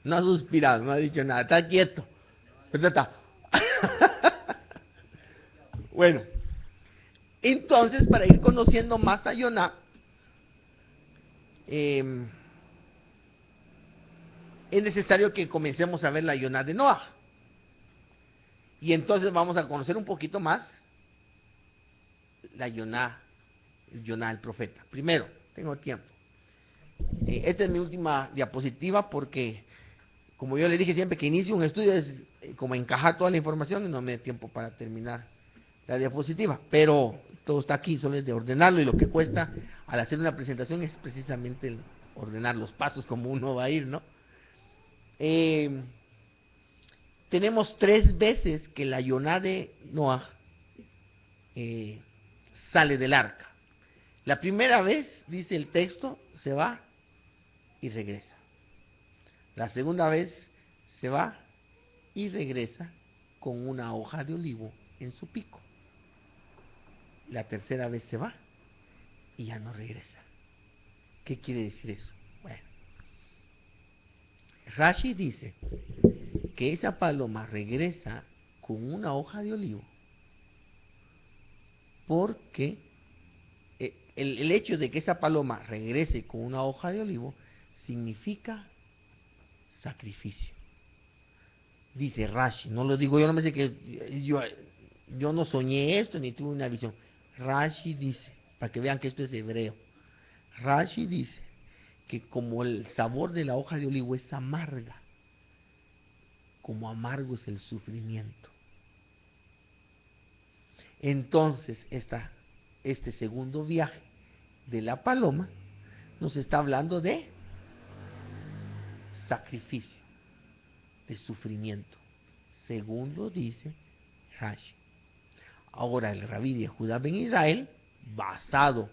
No ha suspirado, no ha dicho nada, está quieto. Pero está. Bueno, entonces para ir conociendo más a Yoná, es necesario que comencemos a ver la Yoná de Noaj. Y entonces vamos a conocer un poquito más la Yoná el profeta. Primero, tengo tiempo. Esta es mi última diapositiva porque, como yo le dije siempre que inicio un estudio es como encajar toda la información y no me da tiempo para terminar la diapositiva. Pero todo está aquí, solo es de ordenarlo y lo que cuesta al hacer una presentación es precisamente el ordenar los pasos como uno va a ir, ¿no? Tenemos 3 veces que la Yoná de Noaj sale del arca. La primera vez, dice el texto, se va y regresa. La segunda vez se va y regresa con una hoja de olivo en su pico. La tercera vez se va y ya no regresa. ¿Qué quiere decir eso? Bueno, Rashi dice que esa paloma regresa con una hoja de olivo porque el hecho de que esa paloma regrese con una hoja de olivo significa sacrificio. Dice Rashi, no lo digo yo, no me sé que yo no soñé esto ni tuve una visión. Rashi dice, para que vean que esto es hebreo. Rashi dice que como el sabor de la hoja de olivo es amarga, como amargo es el sufrimiento. Entonces, este segundo viaje de la paloma nos está hablando de sacrificio, de sufrimiento, según lo dice Rashi. Ahora el rabí de Judá ben Israel, basado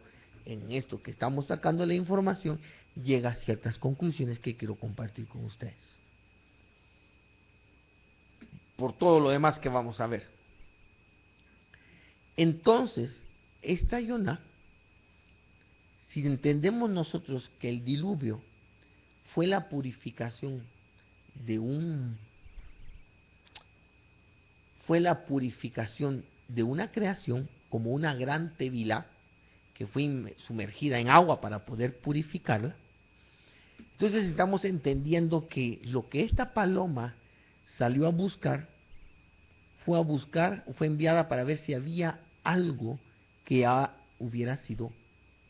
en esto que estamos sacando la información, llega a ciertas conclusiones que quiero compartir con ustedes. Por todo lo demás que vamos a ver. Entonces, esta Yoná, si entendemos nosotros que el diluvio fue la purificación de una creación, como una gran tevila que fue sumergida en agua para poder purificarla. Entonces estamos entendiendo que lo que esta paloma salió a buscar, fue enviada para ver si había algo que ya hubiera sido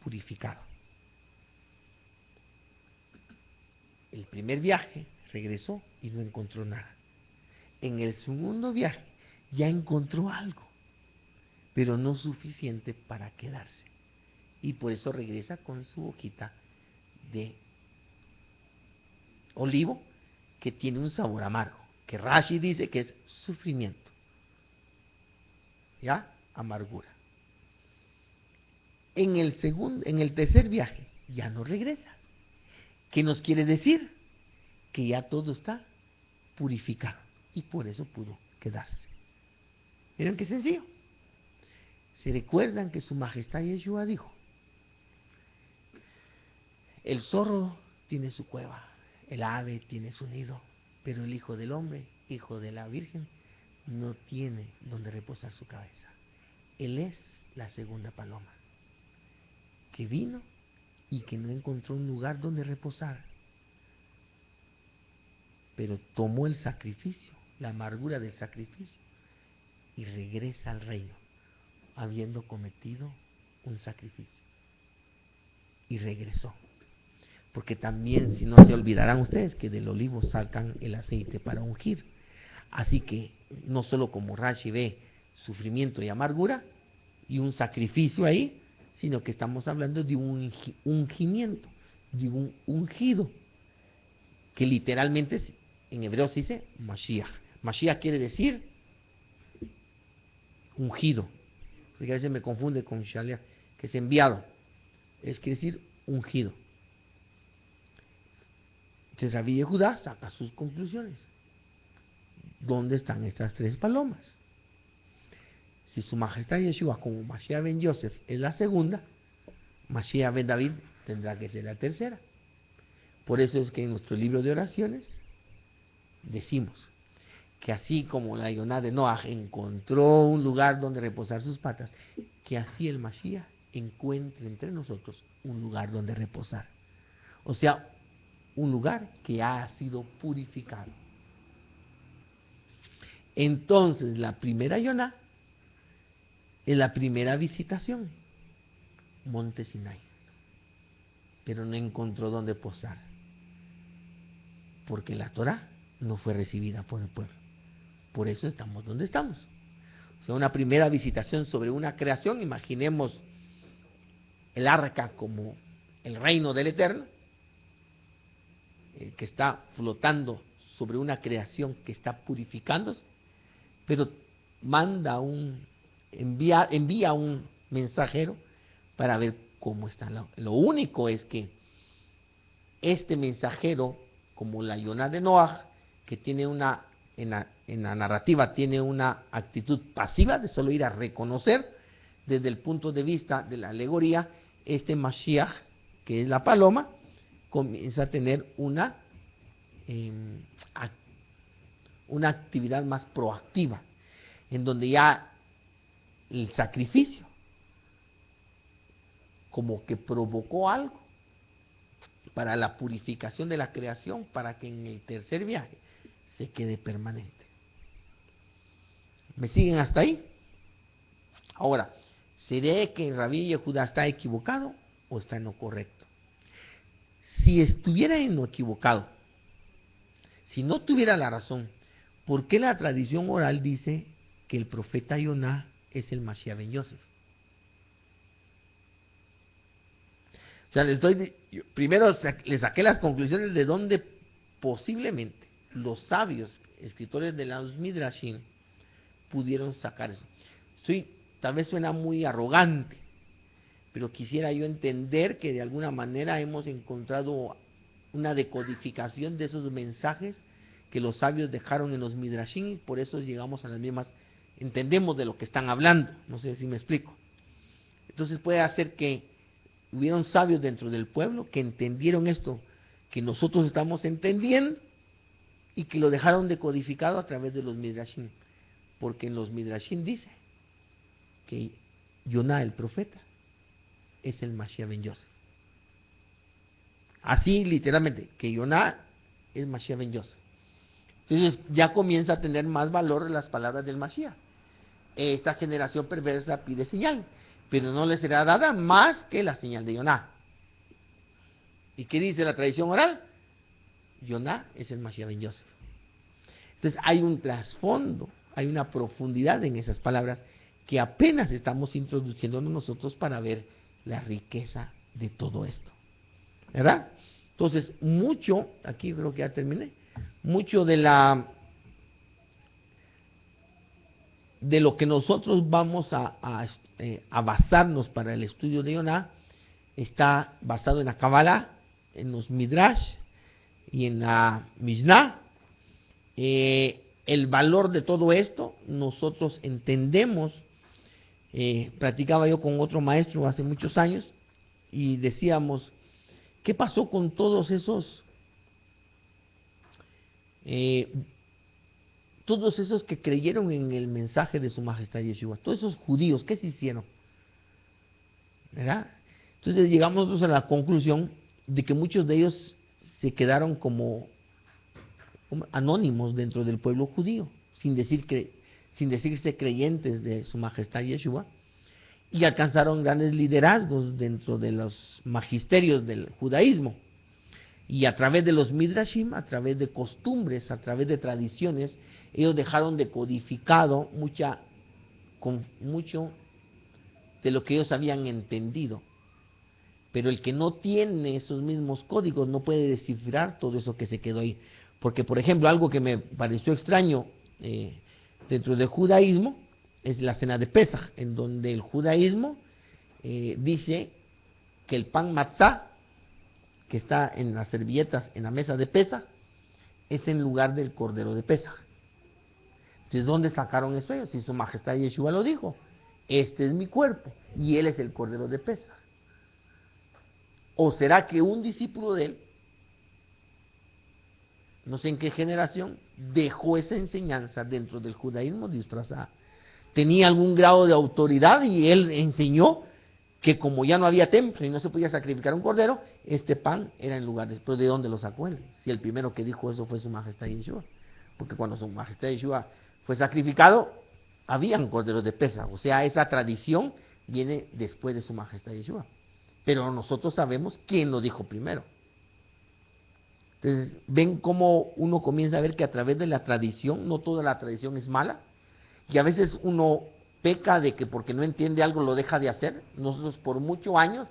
purificado. El primer viaje regresó y no encontró nada. En el segundo viaje ya encontró algo, pero no suficiente para quedarse. Y por eso regresa con su hojita de olivo que tiene un sabor amargo, que Rashi dice que es sufrimiento, ¿ya? Amargura. En el tercer viaje ya no regresa. ¿Qué nos quiere decir? Que ya todo está purificado y por eso pudo quedarse. ¿Vieron qué sencillo? ¿Se recuerdan que su majestad Yeshua dijo: el zorro tiene su cueva, el ave tiene su nido, pero el Hijo del Hombre, Hijo de la Virgen, no tiene donde reposar su cabeza? Él es la segunda paloma, que vino y que no encontró un lugar donde reposar, pero tomó el sacrificio, la amargura del sacrificio, y regresa al reino, habiendo cometido un sacrificio. Y regresó. Porque también, si no se olvidarán ustedes, que del olivo sacan el aceite para ungir. Así que, no solo como Rashi ve sufrimiento y amargura, y un sacrificio ahí, sino que estamos hablando de un ungimiento, de un ungido, que literalmente en hebreo se dice Mashiach. Mashiach quiere decir ungido. Porque a veces me confunde con Shaliach, que es enviado. Quiere decir ungido. Entonces Rabbi Yehudá saca sus conclusiones. ¿Dónde están estas tres palomas? Si su majestad Yeshua, como Mashiach ben Yosef, es la segunda, Mashiach ben David tendrá que ser la tercera. Por eso es que en nuestro libro de oraciones decimos que así como la Yoná de Noaj encontró un lugar donde reposar sus patas, que así el Mashiach encuentre entre nosotros un lugar donde reposar. O sea, un lugar que ha sido purificado. Entonces, la primera Yoná es la primera visitación, Monte Sinai, pero no encontró donde posar, porque la Torá no fue recibida por el pueblo. Por eso estamos donde estamos. O sea, una primera visitación sobre una creación, imaginemos el arca como el reino del Eterno, que está flotando sobre una creación que está purificándose, pero envía un mensajero para ver cómo está. Lo único es que este mensajero, como la Yoná de Noaj, que tiene en la narrativa tiene una actitud pasiva de solo ir a reconocer, desde el punto de vista de la alegoría, este Mashiach, que es la paloma, comienza a tener una actividad más proactiva, en donde ya el sacrificio como que provocó algo para la purificación de la creación, para que en el tercer viaje se quede permanente. ¿Me siguen hasta ahí? Ahora, ¿seré que Rabbi Yehudá está equivocado o está en lo correcto? Si estuviera en lo equivocado, si no tuviera la razón, ¿por qué la tradición oral dice que el profeta Yoná es el Mashiach ben Yosef? O sea, primero le saqué las conclusiones de donde posiblemente los sabios escritores de los Midrashim pudieron sacar eso. Tal vez suena muy arrogante, pero quisiera yo entender que de alguna manera hemos encontrado una decodificación de esos mensajes que los sabios dejaron en los Midrashim, y por eso llegamos a las mismas, entendemos de lo que están hablando. No sé si me explico. Entonces puede hacer que hubieron sabios dentro del pueblo que entendieron esto que nosotros estamos entendiendo y que lo dejaron decodificado a través de los Midrashim, porque en los Midrashim dice que Yoná el profeta es el Mashiach ben Yosef. Así literalmente, que Yoná es Mashiach ben Yosef. Entonces ya comienza a tener más valor las palabras del Mashiach. Esta generación perversa pide señal, pero no le será dada más que la señal de Yoná. ¿Y qué dice la tradición oral? Yoná es el Mashiach ben Yosef. Entonces hay un trasfondo, hay una profundidad en esas palabras que apenas estamos introduciéndonos nosotros para ver la riqueza de todo esto, ¿verdad? Entonces, mucho, aquí creo que ya terminé, mucho de lo que nosotros vamos a basarnos para el estudio de Yoná está basado en la Kabbalah, en los Midrash y en la Mishnah. El valor de todo esto nosotros entendemos. Platicaba yo con otro maestro hace muchos años y decíamos, ¿qué pasó con todos esos que creyeron en el mensaje de su majestad Yeshua? Todos esos judíos, ¿qué se hicieron? ¿Verdad? Entonces llegamos nosotros a la conclusión de que muchos de ellos se quedaron como anónimos dentro del pueblo judío, sin decirse creyentes de su majestad Yeshua, y alcanzaron grandes liderazgos dentro de los magisterios del judaísmo. Y a través de los midrashim, a través de costumbres, a través de tradiciones, ellos dejaron de codificado mucho de lo que ellos habían entendido. Pero el que no tiene esos mismos códigos no puede descifrar todo eso que se quedó ahí. Porque, por ejemplo, algo que me pareció extraño dentro del judaísmo es la cena de Pesaj, en donde el judaísmo dice que el pan matzá, que está en las servilletas en la mesa de Pesaj, es en lugar del cordero de Pesaj. Entonces, ¿dónde sacaron eso ellos? Si su majestad Yeshua lo dijo, este es mi cuerpo y él es el cordero de Pesaj. ¿O será que un discípulo de él, no sé en qué generación, dejó esa enseñanza dentro del judaísmo disfrazada? Tenía algún grado de autoridad y él enseñó que como ya no había templo y no se podía sacrificar un cordero, este pan era en lugar de... ¿Pero de dónde lo sacó él? Si el primero que dijo eso fue su majestad Yeshua. Porque cuando su majestad Yeshua fue sacrificado, habían corderos de Pesaj. O sea, esa tradición viene después de su majestad Yeshua. Pero nosotros sabemos quién lo dijo primero. Entonces, ven cómo uno comienza a ver que a través de la tradición, no toda la tradición es mala, y a veces uno peca de que porque no entiende algo lo deja de hacer. Nosotros por muchos años,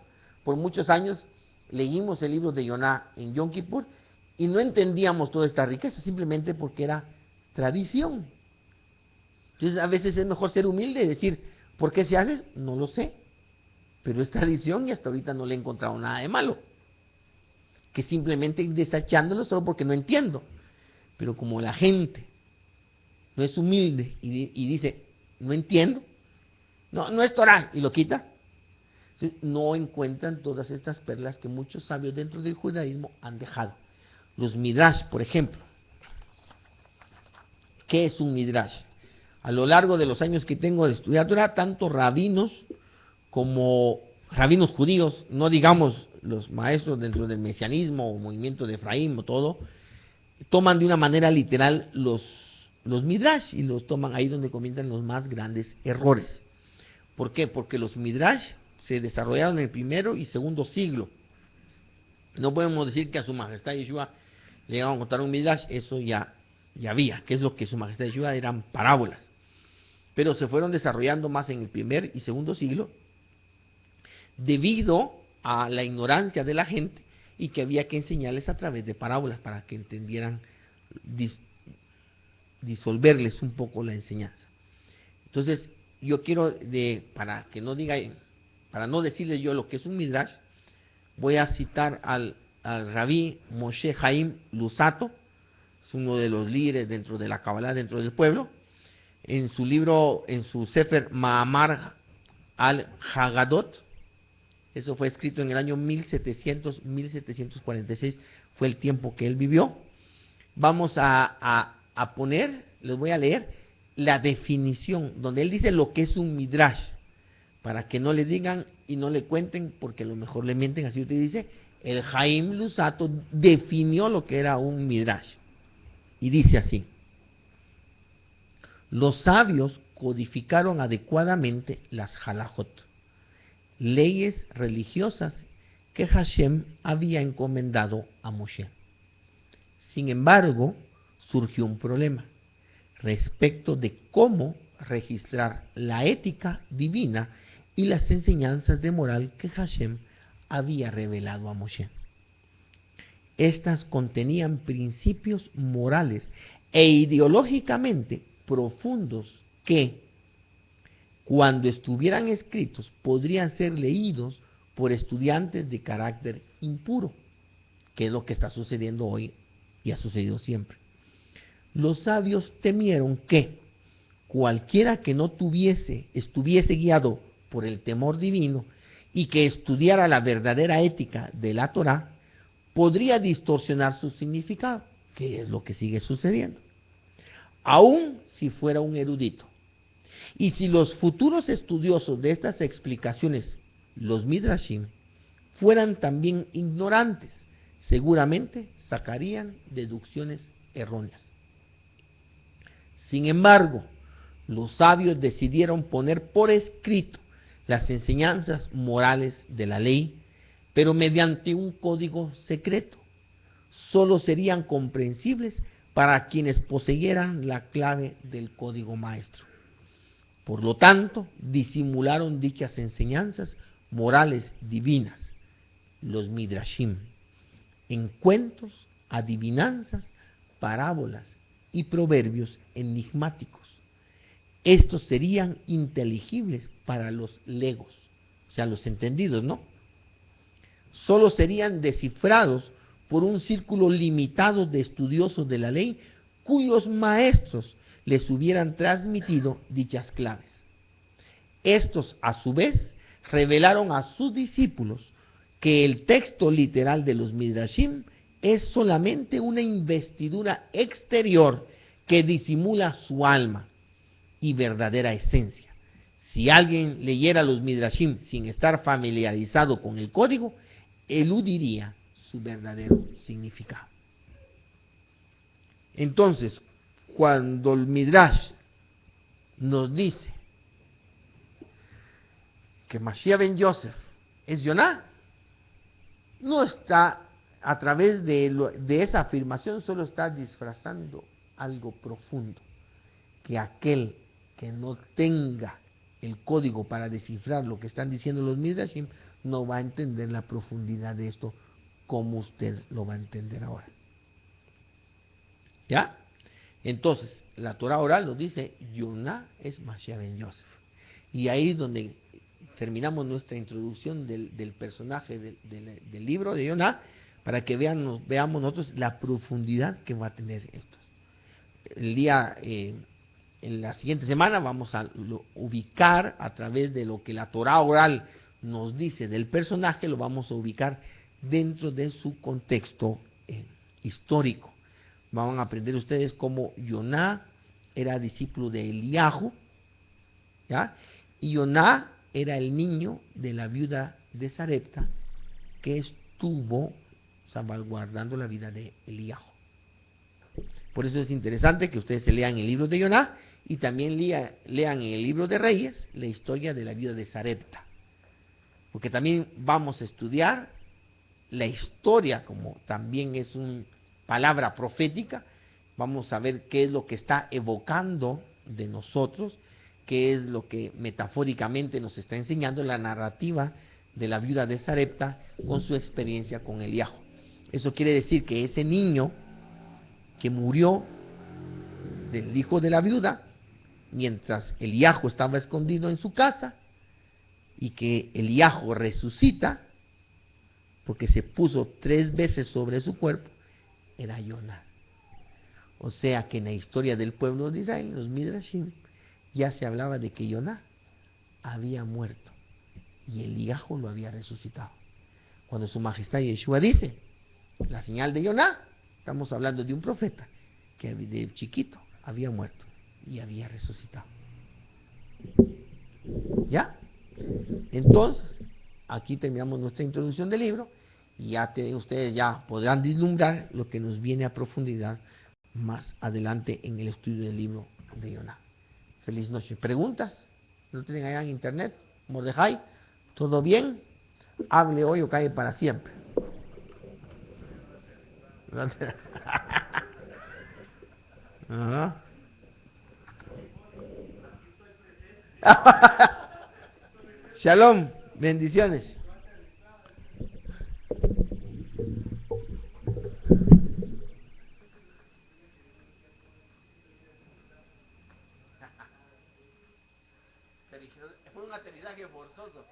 leímos el libro de Yoná en Yom Kippur y no entendíamos toda esta riqueza, simplemente porque era tradición. Entonces, a veces es mejor ser humilde y decir, ¿por qué se hace? No lo sé, pero es tradición y hasta ahorita no le he encontrado nada de malo. Que simplemente ir desechándolo solo porque no entiendo. Pero como la gente no es humilde y dice, no entiendo, no es Torah, y lo quita, entonces no encuentran todas estas perlas que muchos sabios dentro del judaísmo han dejado. Los midrash, por ejemplo. ¿Qué es un midrash? A lo largo de los años que tengo de estudiar Torah, tanto rabinos como rabinos judíos, no digamos los maestros dentro del mesianismo o movimiento de Efraín o todo, toman de una manera literal los midrash y los toman ahí donde comienzan los más grandes errores. ¿Por qué? Porque los midrash se desarrollaron en el primero y segundo siglo. No podemos decir que a su majestad Yeshua le llegaron a contar un midrash, eso ya había, que es lo que su majestad Yeshua eran parábolas. Pero se fueron desarrollando más en el primer y segundo siglo debido a la ignorancia de la gente y que había que enseñarles a través de parábolas para que entendieran, disolverles un poco la enseñanza. Entonces, yo quiero, para no decirles yo lo que es un midrash, voy a citar al rabí Moshe Haim Luzzatto, es uno de los líderes dentro de la Kabbalah, dentro del pueblo, en su libro, en su Sefer Ma'amar al-Haggadot. Eso fue escrito en el año 1746, fue el tiempo que él vivió. Vamos a poner, les voy a leer la definición, donde él dice lo que es un midrash, para que no le digan y no le cuenten, porque a lo mejor le mienten. Así usted dice, el Haim Luzzatto definió lo que era un Midrash, y dice así: los sabios codificaron adecuadamente las halajot, leyes religiosas que Hashem había encomendado a Moshe. Sin embargo, surgió un problema respecto de cómo registrar la ética divina y las enseñanzas de moral que Hashem había revelado a Moshe. Estas contenían principios morales e ideológicamente profundos que, cuando estuvieran escritos, podrían ser leídos por estudiantes de carácter impuro, que es lo que está sucediendo hoy y ha sucedido siempre. Los sabios temieron que cualquiera que no estuviese guiado por el temor divino y que estudiara la verdadera ética de la Torá, podría distorsionar su significado, que es lo que sigue sucediendo, aun si fuera un erudito. Y si los futuros estudiosos de estas explicaciones, los Midrashim, fueran también ignorantes, seguramente sacarían deducciones erróneas. Sin embargo, los sabios decidieron poner por escrito las enseñanzas morales de la ley, pero mediante un código secreto. Solo serían comprensibles para quienes poseyeran la clave del código maestro. Por lo tanto, disimularon dichas enseñanzas morales divinas, los Midrashim, en cuentos, adivinanzas, parábolas y proverbios enigmáticos. Estos serían inteligibles para los legos, o sea, los entendidos, ¿no? Solo serían descifrados por un círculo limitado de estudiosos de la ley cuyos maestros les hubieran transmitido dichas claves. Estos, a su vez, revelaron a sus discípulos que el texto literal de los Midrashim es solamente una investidura exterior que disimula su alma y verdadera esencia. Si alguien leyera los Midrashim sin estar familiarizado con el código, eludiría su verdadero significado. Entonces, cuando el Midrash nos dice que Mashiach ben Yosef es Yoná, no está, a través de esa afirmación, solo está disfrazando algo profundo, que aquel que no tenga el código para descifrar lo que están diciendo los Midrashim no va a entender la profundidad de esto como usted lo va a entender ahora. ¿Ya? Entonces, la Torah oral nos dice, Yoná es Mashiach ben Yosef. Y ahí es donde terminamos nuestra introducción del personaje del libro de Yoná, para que veamos nosotros la profundidad que va a tener esto. En la siguiente semana vamos a ubicar, a través de lo que la Torah oral nos dice del personaje, lo vamos a ubicar dentro de su contexto histórico. Van a aprender ustedes cómo Yoná era discípulo de Eliyahu, ¿ya? Y Yoná era el niño de la viuda de Sarepta que estuvo salvaguardando la vida de Eliyahu. Por eso es interesante que ustedes se lean el libro de Yoná y también lean en el libro de Reyes la historia de la viuda de Sarepta, porque también vamos a estudiar la historia, como también es una palabra profética. Vamos a ver qué es lo que está evocando de nosotros, qué es lo que metafóricamente nos está enseñando la narrativa de la viuda de Sarepta con su experiencia con Eliyahu. Eso quiere decir que ese niño que murió del hijo de la viuda, mientras Eliyahu estaba escondido en su casa, y que Eliyahu resucita, porque se puso 3 veces sobre su cuerpo, era Yoná. O sea que en la historia del pueblo de Israel, los Midrashim, ya se hablaba de que Yoná había muerto y Eliyahu lo había resucitado. Cuando su majestad Yeshua dice, la señal de Yoná, estamos hablando de un profeta que de chiquito había muerto y había resucitado. ¿Ya? Entonces, aquí terminamos nuestra introducción del libro y ustedes ya podrán vislumbrar lo que nos viene a profundidad más adelante en el estudio del libro de Jonás. Feliz noche. ¿Preguntas? ¿No tienen allá en internet? Mordejai, ¿todo bien? Hable hoy o cae para siempre. Ajá. Shalom, bendiciones. Fue un aterrizaje forzoso.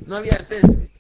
No había test.